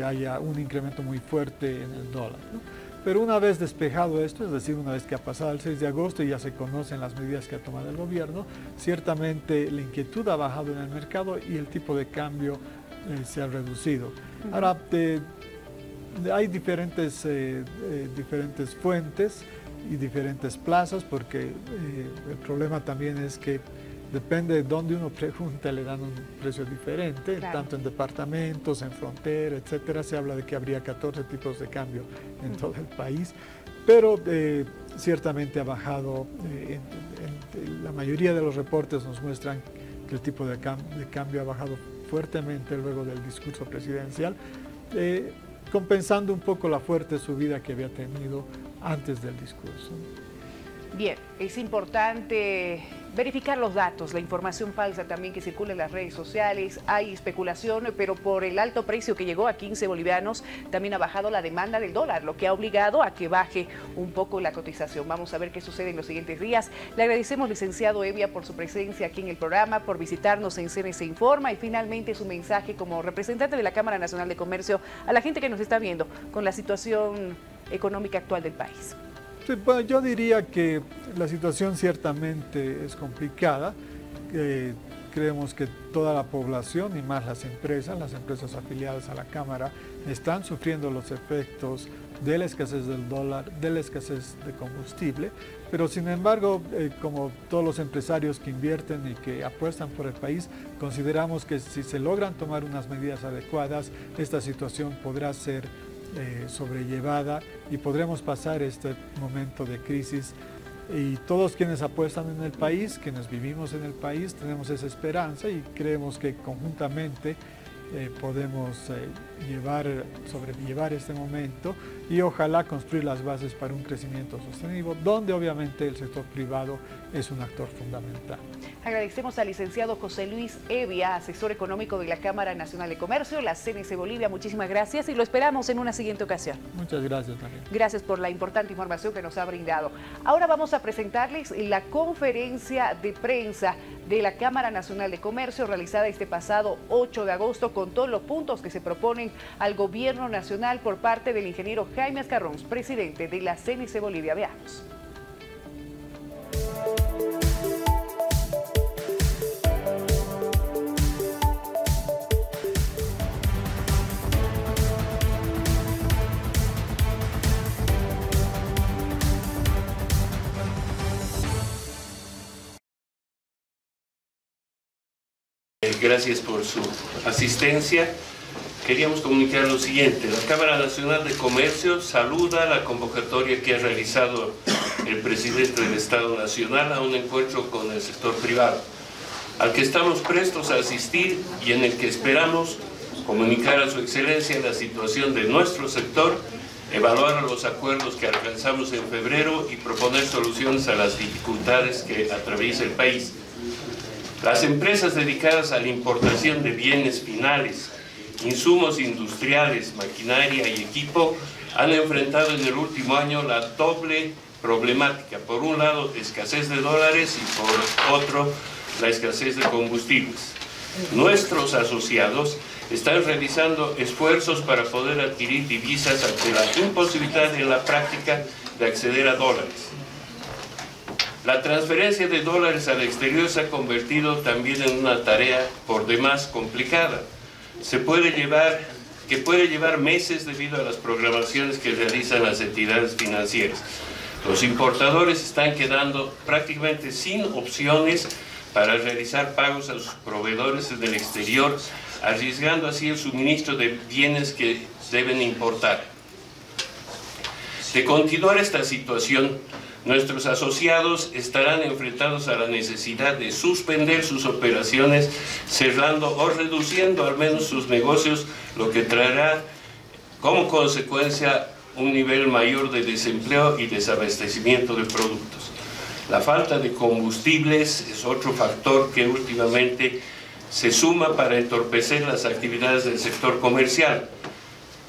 haya un incremento muy fuerte en el dólar, ¿no? Pero una vez despejado esto, es decir, una vez que ha pasado el 6 de agosto y ya se conocen las medidas que ha tomado el gobierno, ciertamente la inquietud ha bajado en el mercado y el tipo de cambio se ha reducido. Ahora, hay diferentes fuentes y diferentes plazos, porque el problema también es que depende de dónde uno pregunta, le dan un precio diferente, claro. Tanto en departamentos, en frontera, etcétera. Se habla de que habría 14 tipos de cambio en todo el país, pero ciertamente ha bajado. La mayoría de los reportes nos muestran que el tipo de cambio ha bajado fuertemente luego del discurso presidencial, compensando un poco la fuerte subida que había tenido antes del discurso. Bien, es importante verificar los datos, la información falsa también que circula en las redes sociales. Hay especulación, pero por el alto precio que llegó a 15 bolivianos, también ha bajado la demanda del dólar, lo que ha obligado a que baje un poco la cotización. Vamos a ver qué sucede en los siguientes días. Le agradecemos, licenciado Evia, por su presencia aquí en el programa, por visitarnos en CNC Informa y finalmente su mensaje como representante de la Cámara Nacional de Comercio a la gente que nos está viendo con la situación económica actual del país. Sí, bueno, yo diría que la situación ciertamente es complicada. Creemos que toda la población y más las empresas afiliadas a la Cámara están sufriendo los efectos de la escasez del dólar, de la escasez de combustible, pero sin embargo, como todos los empresarios que invierten y que apuestan por el país, consideramos que si se logran tomar unas medidas adecuadas, esta situación podrá ser sobrellevada y podremos pasar este momento de crisis. Y todos quienes apuestan en el país, quienes vivimos en el país, tenemos esa esperanza y creemos que conjuntamente podemos sobrellevar este momento y ojalá construir las bases para un crecimiento sostenible, donde obviamente el sector privado es un actor fundamental. Agradecemos al licenciado José Luis Evia, asesor económico de la Cámara Nacional de Comercio, la CNC Bolivia. Muchísimas gracias y lo esperamos en una siguiente ocasión. Muchas gracias también. Gracias por la importante información que nos ha brindado. Ahora vamos a presentarles la conferencia de prensa de la Cámara Nacional de Comercio realizada este pasado 8 de agosto con todos los puntos que se proponen al Gobierno Nacional por parte del ingeniero Jaime Ascarrons, presidente de la CNC Bolivia. Veamos. Gracias por su asistencia. Queríamos comunicar lo siguiente. La Cámara Nacional de Comercio saluda la convocatoria que ha realizado el presidente del Estado Nacional a un encuentro con el sector privado, al que estamos prestos a asistir y en el que esperamos comunicar a su excelencia la situación de nuestro sector, evaluar los acuerdos que alcanzamos en febrero y proponer soluciones a las dificultades que atraviesa el país. Las empresas dedicadas a la importación de bienes finales, insumos industriales, maquinaria y equipo han enfrentado en el último año la doble problemática. Por un lado, escasez de dólares y por otro, la escasez de combustibles. Nuestros asociados están realizando esfuerzos para poder adquirir divisas ante la imposibilidad en la práctica de acceder a dólares. La transferencia de dólares al exterior se ha convertido también en una tarea por demás complicada. Puede llevar meses debido a las programaciones que realizan las entidades financieras. Los importadores están quedando prácticamente sin opciones para realizar pagos a sus proveedores en el exterior, arriesgando así el suministro de bienes que deben importar. De continuar esta situación, nuestros asociados estarán enfrentados a la necesidad de suspender sus operaciones, cerrando o reduciendo al menos sus negocios, lo que traerá como consecuencia un nivel mayor de desempleo y desabastecimiento de productos. La falta de combustibles es otro factor que últimamente se suma para entorpecer las actividades del sector comercial,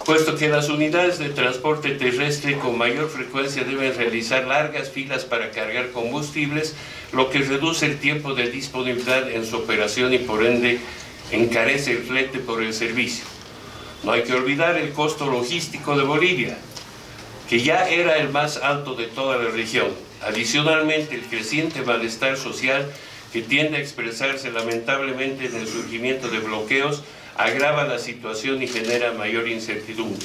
puesto que las unidades de transporte terrestre con mayor frecuencia deben realizar largas filas para cargar combustibles, lo que reduce el tiempo de disponibilidad en su operación y por ende encarece el flete por el servicio. No hay que olvidar el costo logístico de Bolivia, que ya era el más alto de toda la región. Adicionalmente, el creciente malestar social que tiende a expresarse lamentablemente en el surgimiento de bloqueos agrava la situación y genera mayor incertidumbre.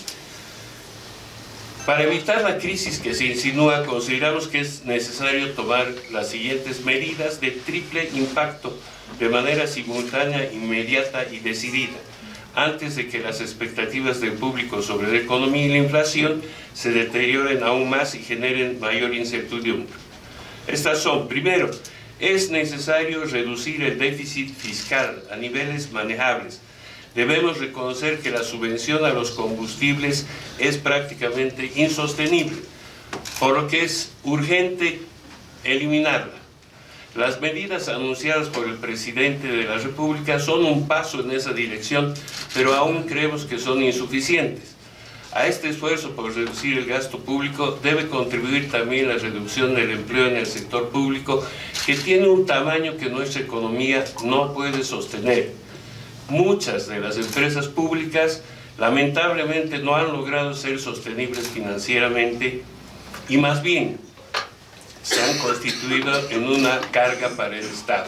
Para evitar la crisis que se insinúa, consideramos que es necesario tomar las siguientes medidas de triple impacto de manera simultánea, inmediata y decidida, antes de que las expectativas del público sobre la economía y la inflación se deterioren aún más y generen mayor incertidumbre. Estas son, primero, es necesario reducir el déficit fiscal a niveles manejables. Debemos reconocer que la subvención a los combustibles es prácticamente insostenible, por lo que es urgente eliminarla. Las medidas anunciadas por el presidente de la República son un paso en esa dirección, pero aún creemos que son insuficientes. A este esfuerzo por reducir el gasto público debe contribuir también la reducción del empleo en el sector público, que tiene un tamaño que nuestra economía no puede sostener. Muchas de las empresas públicas lamentablemente no han logrado ser sostenibles financieramente y más bien se han constituido en una carga para el Estado.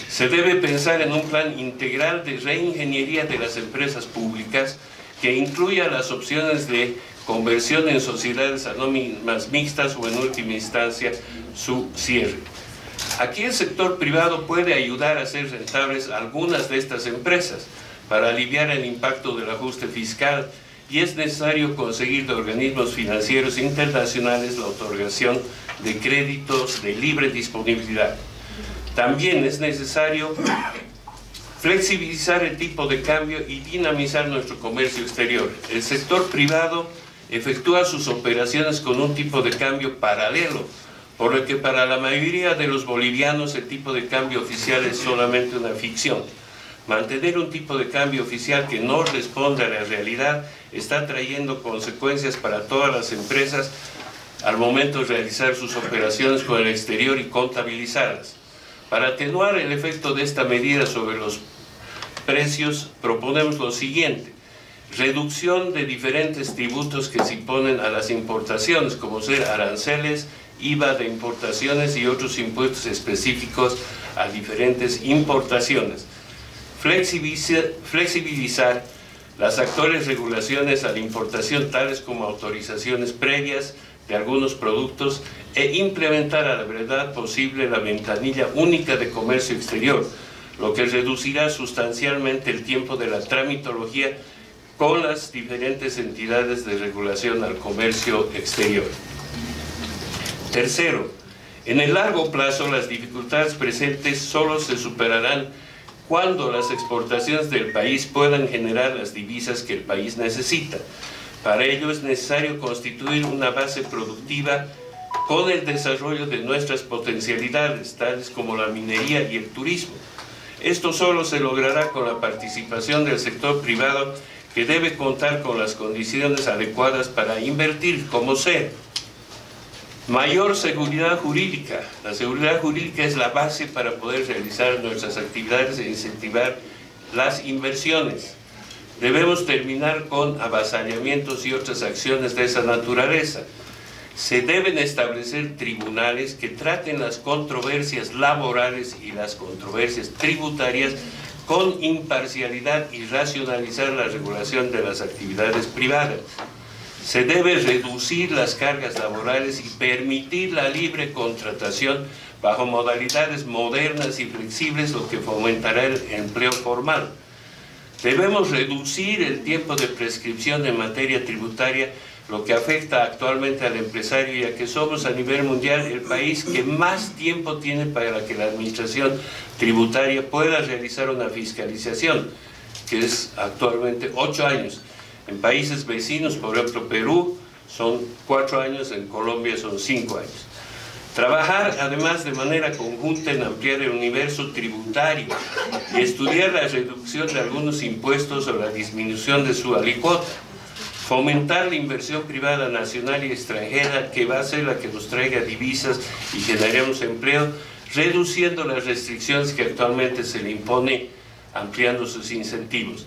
Se debe pensar en un plan integral de reingeniería de las empresas públicas que incluya las opciones de conversión en sociedades anónimas mixtas o en última instancia su cierre. Aquí el sector privado puede ayudar a hacer rentables algunas de estas empresas para aliviar el impacto del ajuste fiscal y es necesario conseguir de organismos financieros internacionales la otorgación de créditos de libre disponibilidad. También es necesario flexibilizar el tipo de cambio y dinamizar nuestro comercio exterior. El sector privado efectúa sus operaciones con un tipo de cambio paralelo, por lo que para la mayoría de los bolivianos el tipo de cambio oficial es solamente una ficción. Mantener un tipo de cambio oficial que no responde a la realidad está trayendo consecuencias para todas las empresas al momento de realizar sus operaciones con el exterior y contabilizarlas. Para atenuar el efecto de esta medida sobre los precios, proponemos lo siguiente: reducción de diferentes tributos que se imponen a las importaciones, como ser aranceles, IVA de importaciones y otros impuestos específicos a diferentes importaciones. Flexibilizar las actuales regulaciones a la importación, tales como autorizaciones previas de algunos productos, e implementar a la brevedad posible la ventanilla única de comercio exterior, lo que reducirá sustancialmente el tiempo de la tramitología con las diferentes entidades de regulación al comercio exterior. Tercero, en el largo plazo las dificultades presentes solo se superarán cuando las exportaciones del país puedan generar las divisas que el país necesita. Para ello es necesario constituir una base productiva con el desarrollo de nuestras potencialidades, tales como la minería y el turismo. Esto solo se logrará con la participación del sector privado, que debe contar con las condiciones adecuadas para invertir, como ser mayor seguridad jurídica. La seguridad jurídica es la base para poder realizar nuestras actividades e incentivar las inversiones. Debemos terminar con avasallamientos y otras acciones de esa naturaleza. Se deben establecer tribunales que traten las controversias laborales y las controversias tributarias con imparcialidad y racionalizar la regulación de las actividades privadas. Se debe reducir las cargas laborales y permitir la libre contratación bajo modalidades modernas y flexibles, lo que fomentará el empleo formal. Debemos reducir el tiempo de prescripción en materia tributaria, lo que afecta actualmente al empresario, ya que somos a nivel mundial el país que más tiempo tiene para que la administración tributaria pueda realizar una fiscalización, que es actualmente 8 años. En países vecinos, por ejemplo Perú, son 4 años, en Colombia son 5 años. Trabajar además de manera conjunta en ampliar el universo tributario y estudiar la reducción de algunos impuestos o la disminución de su alícuota. Fomentar la inversión privada nacional y extranjera, que va a ser la que nos traiga divisas y generemos empleo, reduciendo las restricciones que actualmente se le impone, ampliando sus incentivos.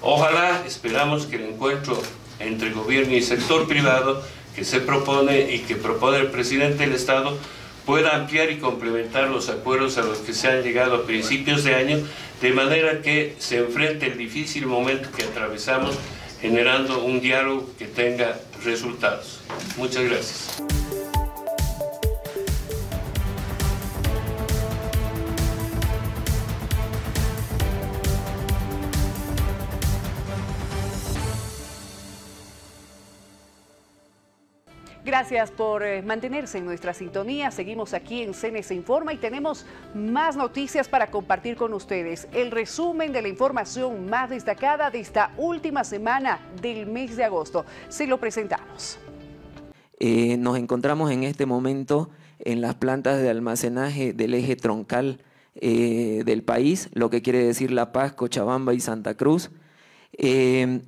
Ojalá, esperamos que el encuentro entre gobierno y sector privado que se propone y que propone el presidente del Estado pueda ampliar y complementar los acuerdos a los que se han llegado a principios de año, de manera que se enfrente el difícil momento que atravesamos, generando un diálogo que tenga resultados. Muchas gracias. Gracias por mantenerse en nuestra sintonía. Seguimos aquí en CNC Informa y tenemos más noticias para compartir con ustedes. El resumen de la información más destacada de esta última semana del mes de agosto. Se lo presentamos. Nos encontramos en este momento en las plantas de almacenaje del eje troncal del país, lo que quiere decir La Paz, Cochabamba y Santa Cruz.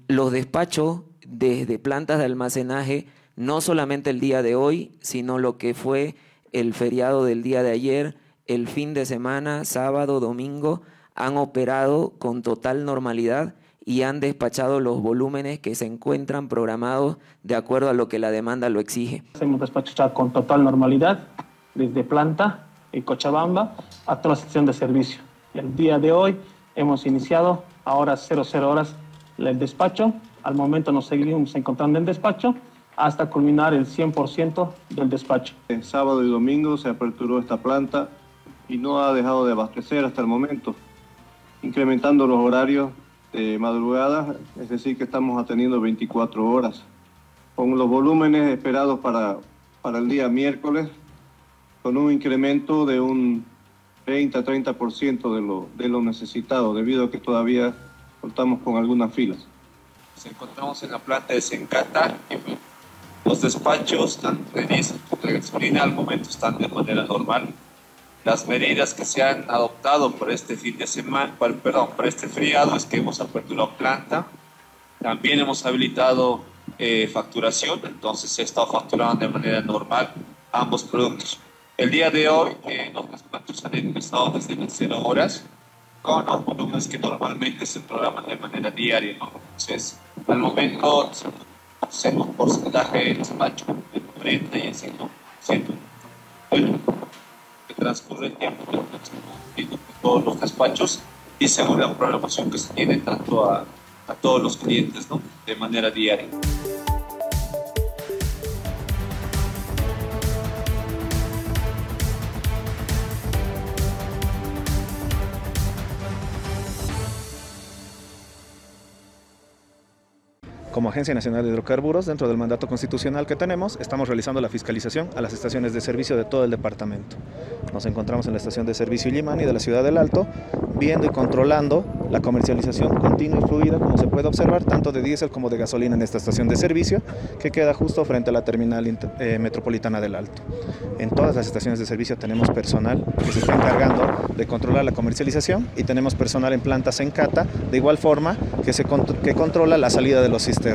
Los despachos desde plantas de almacenaje, no solamente el día de hoy, sino lo que fue el feriado del día de ayer, el fin de semana, sábado, domingo, han operado con total normalidad y han despachado los volúmenes que se encuentran programados de acuerdo a lo que la demanda lo exige. Hemos despachado con total normalidad desde planta y Cochabamba a toda la sección de servicio. Y el día de hoy hemos iniciado a horas 00 horas el despacho. Al momento nos seguimos encontrando en despacho hasta culminar el 100% del despacho. El sábado y domingo se aperturó esta planta y no ha dejado de abastecer hasta el momento, incrementando los horarios de madrugada, es decir que estamos atendiendo 24 horas. Con los volúmenes esperados para el día miércoles, con un incremento de un 30-30% de lo necesitado, debido a que todavía contamos con algunas filas. Nos encontramos en la planta de Sencata y los despachos, tanto de diésel como de gasolina, al momento están de manera normal. Las medidas que se han adoptado por este fin de semana, por este feriado, es que hemos aperturado planta. También hemos habilitado facturación, entonces se ha estado facturando de manera normal ambos productos. El día de hoy los despachos han empezado desde las 0 horas con los volúmenes que normalmente se programan de manera diaria, ¿no? Entonces, al momento hacemos un porcentaje de despacho de 40 y el 5%. Bueno, que transcurre el tiempo de todos los despachos y según la programación que se tiene tanto a todos los clientes, ¿no? De manera diaria. Como Agencia Nacional de Hidrocarburos, dentro del mandato constitucional que tenemos, estamos realizando la fiscalización a las estaciones de servicio de todo el departamento. Nos encontramos en la estación de servicio Illimani de la ciudad del Alto, viendo y controlando la comercialización continua y fluida, como se puede observar, tanto de diésel como de gasolina en esta estación de servicio, que queda justo frente a la terminal metropolitana del Alto. En todas las estaciones de servicio tenemos personal que se está encargando de controlar la comercialización y tenemos personal en plantas en cata, de igual forma que controla la salida de los sistemas.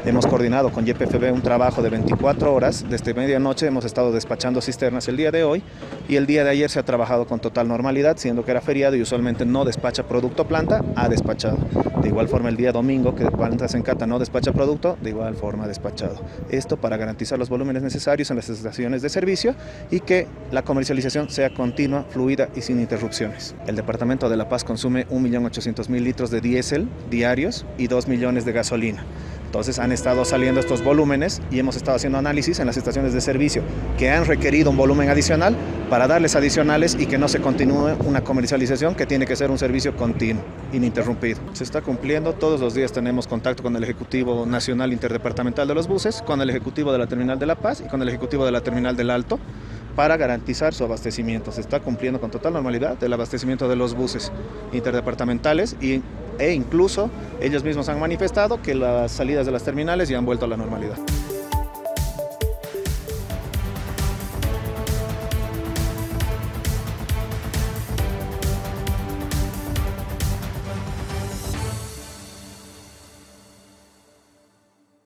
Hemos coordinado con YPFB un trabajo de 24 horas, desde medianoche hemos estado despachando cisternas el día de hoy y el día de ayer se ha trabajado con total normalidad, siendo que era feriado y usualmente no despacha producto planta, ha despachado. De igual forma el día domingo, que plantas en cata no despacha producto, de igual forma ha despachado. Esto para garantizar los volúmenes necesarios en las estaciones de servicio y que la comercialización sea continua, fluida y sin interrupciones. El departamento de La Paz consume 1.800.000 litros de diésel diarios y 2 millones de gasolina. Entonces han estado saliendo estos volúmenes y hemos estado haciendo análisis en las estaciones de servicio que han requerido un volumen adicional para darles adicionales y que no se continúe una comercialización que tiene que ser un servicio continuo, ininterrumpido. Se está cumpliendo, todos los días tenemos contacto con el Ejecutivo Nacional Interdepartamental de los Buses, con el Ejecutivo de la Terminal de La Paz y con el Ejecutivo de la Terminal del Alto para garantizar su abastecimiento. Se está cumpliendo con total normalidad el abastecimiento de los buses interdepartamentales e incluso ellos mismos han manifestado que las salidas de las terminales ya han vuelto a la normalidad.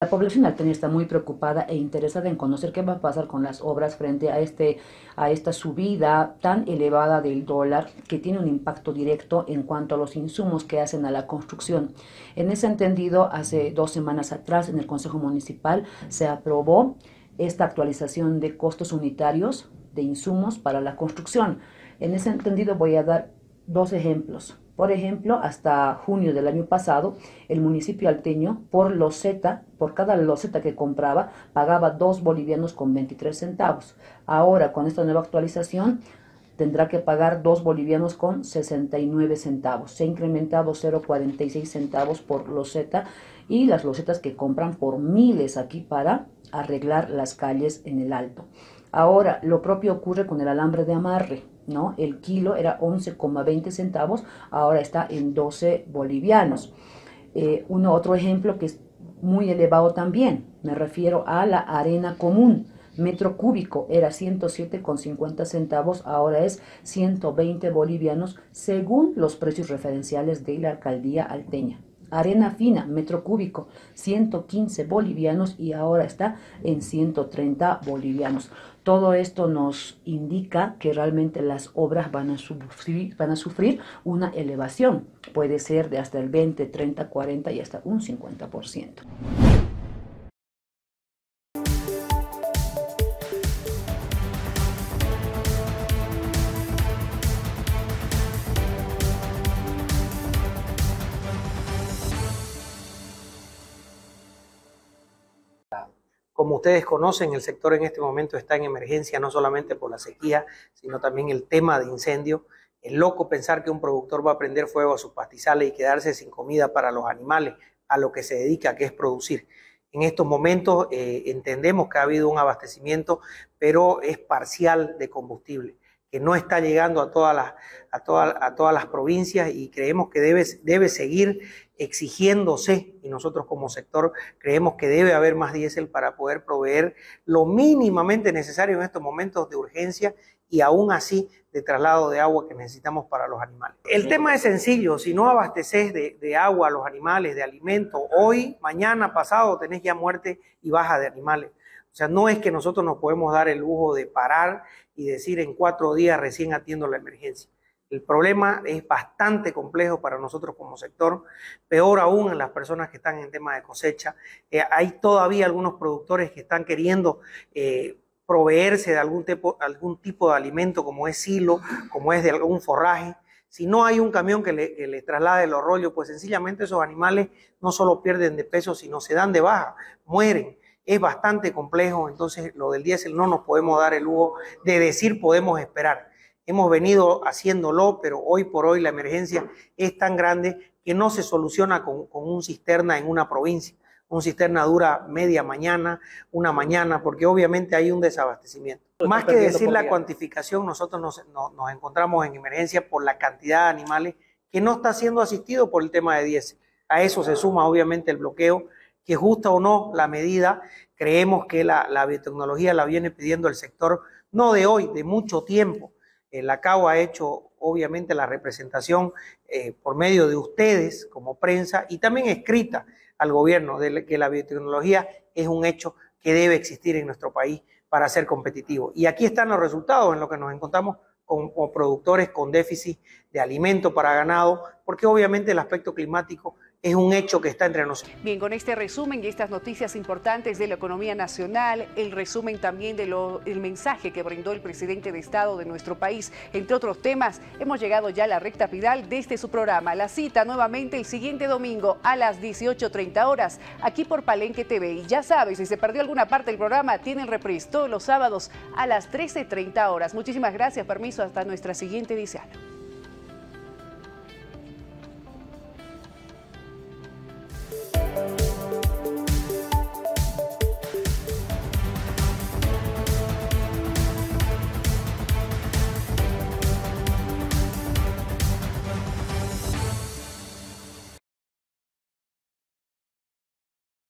La población alteña está muy preocupada e interesada en conocer qué va a pasar con las obras frente a esta subida tan elevada del dólar, que tiene un impacto directo en cuanto a los insumos que hacen a la construcción. En ese entendido, hace 2 semanas atrás en el Consejo Municipal se aprobó esta actualización de costos unitarios de insumos para la construcción. En ese entendido voy a dar 2 ejemplos. Por ejemplo, hasta junio del año pasado, el municipio alteño por cada loseta que compraba, pagaba 2 bolivianos con 23 centavos. Ahora, con esta nueva actualización, tendrá que pagar 2 bolivianos con 69 centavos. Se ha incrementado 0,46 centavos por loseta y las losetas que compran por miles aquí para arreglar las calles en el Alto. Ahora, lo propio ocurre con el alambre de amarre, ¿no? El kilo era 11,20 centavos, ahora está en 12 bolivianos. Otro ejemplo que es muy elevado también, me refiero a la arena común. metro cúbico, era 107,50 centavos, ahora es 120 bolivianos según los precios referenciales de la alcaldía alteña. Arena fina, metro cúbico, 115 bolivianos y ahora está en 130 bolivianos. Todo esto nos indica que realmente las obras van a sufrir una elevación. Puede ser de hasta el 20, 30, 40 y hasta un 50%. Como ustedes conocen, el sector en este momento está en emergencia, no solamente por la sequía, sino también el tema de incendio. Es loco pensar que un productor va a prender fuego a sus pastizales y quedarse sin comida para los animales, a lo que se dedica, que es producir. En estos momentos entendemos que ha habido un abastecimiento, pero es parcial de combustible, que no está llegando a todas las provincias y creemos que debe seguir exigiéndose, y nosotros como sector creemos que debe haber más diésel para poder proveer lo mínimamente necesario en estos momentos de urgencia y aún así de traslado de agua que necesitamos para los animales. El tema es sencillo, si no abasteces de agua a los animales, de alimento, hoy, mañana, pasado tenés ya muerte y baja de animales. O sea, no es que nosotros nos podemos dar el lujo de parar y decir en 4 días recién atiendo la emergencia. El problema es bastante complejo para nosotros como sector, peor aún en las personas que están en tema de cosecha. Hay todavía algunos productores que están queriendo proveerse de algún tipo de alimento como es silo, como es de algún forraje. Si no hay un camión que le traslade los rollos, pues sencillamente esos animales no solo pierden de peso, sino se dan de baja, mueren. Es bastante complejo, entonces lo del diésel no nos podemos dar el lujo de decir podemos esperar. Hemos venido haciéndolo, pero hoy por hoy la emergencia es tan grande que no se soluciona con un cisterna en una provincia. Un cisterna dura media mañana, una mañana, porque obviamente hay un desabastecimiento. Más que decir la cuantificación, nosotros nos encontramos en emergencia por la cantidad de animales que no está siendo asistido por el tema de diésel. A eso se suma obviamente el bloqueo, que justa o no la medida, creemos que la biotecnología la viene pidiendo el sector, no de hoy, de mucho tiempo. La CAO ha hecho obviamente la representación por medio de ustedes como prensa y también escrita al gobierno de que la biotecnología es un hecho que debe existir en nuestro país para ser competitivo. Y aquí están los resultados en lo que nos encontramos con productores con déficit de alimento para ganado, porque obviamente el aspecto climático es un hecho que está entre nosotros. Bien, con este resumen y estas noticias importantes de la economía nacional, el resumen también del mensaje que brindó el presidente de Estado de nuestro país, entre otros temas, hemos llegado ya a la recta final de este su programa. La cita nuevamente el siguiente domingo a las 18:30 horas, aquí por Palenque TV. Y ya sabes, si se perdió alguna parte del programa, tiene el reprise todos los sábados a las 13:30 horas. Muchísimas gracias, permiso, hasta nuestra siguiente edición.